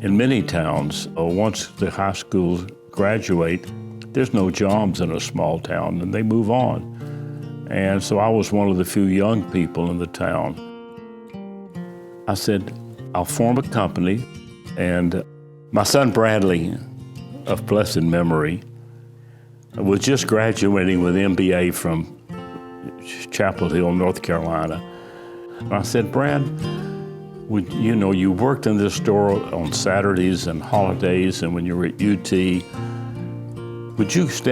In many towns, once the high schools graduate, there's no jobs in a small town and they move on. And so I was one of the few young people in the town. I said, I'll form a company. And my son Bradley, of blessed memory, was just graduating with an MBA from Chapel Hill, North Carolina. And I said, Brad, you worked in this store on Saturdays and holidays and when you were at UT,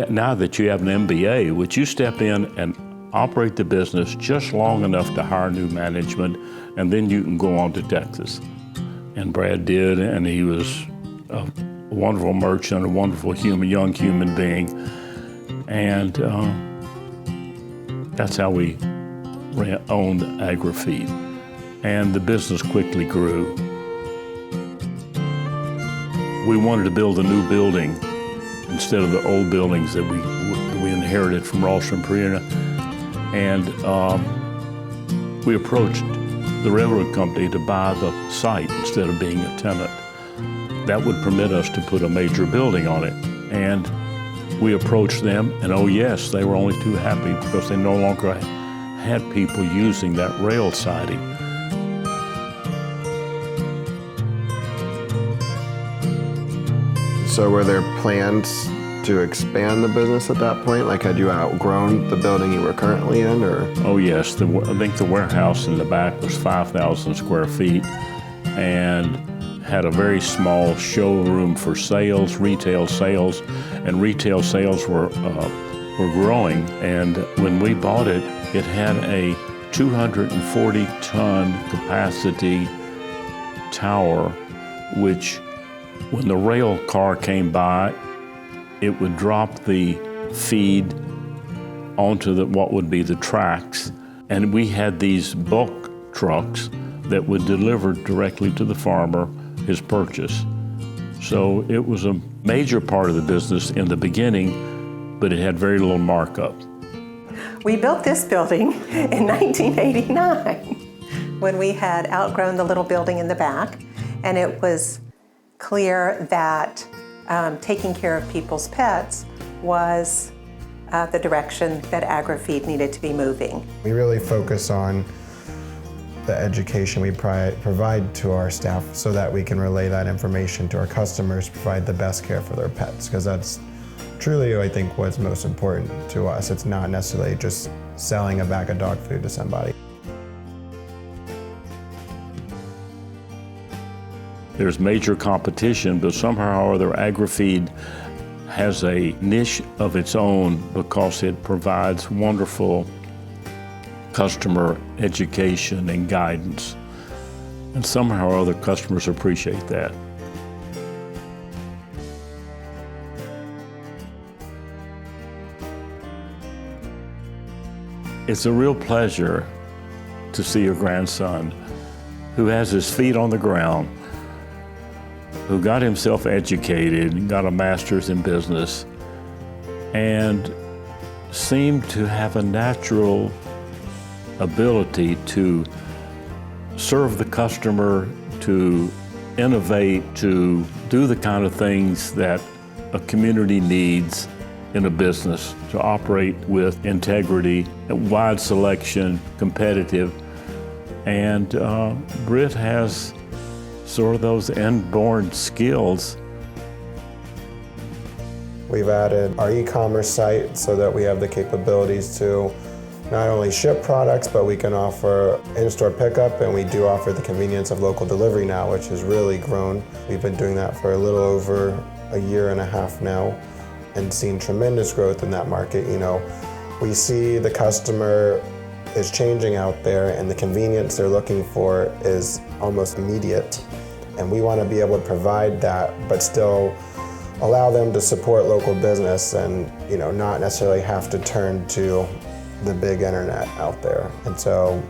now that you have an MBA, would you step in and operate the business just long enough to hire new management, and then you can go on to Texas? And Brad did, and he was a wonderful merchant, a wonderful young human being. And that's how we owned Agri. And the business quickly grew. We wanted to build a new building instead of the old buildings that we inherited from Ralston Purina. And we approached the railroad company to buy the site instead of being a tenant. That would permit us to put a major building on it. And we approached them, and oh yes, they were only too happy because they no longer had people using that rail siding. So were there plans to expand the business at that point? Like, had you outgrown the building you were currently in, or? Oh yes, I think the warehouse in the back was 5,000 square feet and had a very small showroom for sales, retail sales, and retail sales were growing. And when we bought it, it had a 240-ton capacity tower, which when the rail car came by, it would drop the feed onto what would be the tracks. And we had these bulk trucks that would deliver directly to the farmer his purchase. So it was a major part of the business in the beginning, but it had very little markup. We built this building in 1989 when we had outgrown the little building in the back, and it was clear that taking care of people's pets was the direction that Agri needed to be moving. We really focus on the education we provide to our staff so that we can relay that information to our customers, provide the best care for their pets, because that's truly, I think, what's most important to us. It's not necessarily just selling a bag of dog food to somebody. There's major competition, but somehow or other Agri has a niche of its own because it provides wonderful customer education and guidance. And somehow or other customers appreciate that. It's a real pleasure to see your grandson who has his feet on the ground, who got himself educated and got a master's in business and seemed to have a natural ability to serve the customer, to innovate, to do the kind of things that a community needs in a business, to operate with integrity, wide selection, competitive. And Britt has sort of those inborn skills. We've added our e-commerce site so that we have the capabilities to not only ship products, but we can offer in-store pickup, and we do offer the convenience of local delivery now, which has really grown. We've been doing that for a little over a year and a half now and seen tremendous growth in that market. We see the customer is changing out there, and the convenience they're looking for is almost immediate. And we want to be able to provide that, but still allow them to support local business and not necessarily have to turn to the big internet out there. And so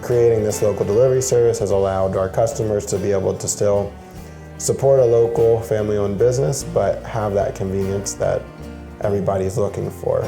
creating this local delivery service has allowed our customers to be able to still support a local family-owned business, but have that convenience that everybody's looking for.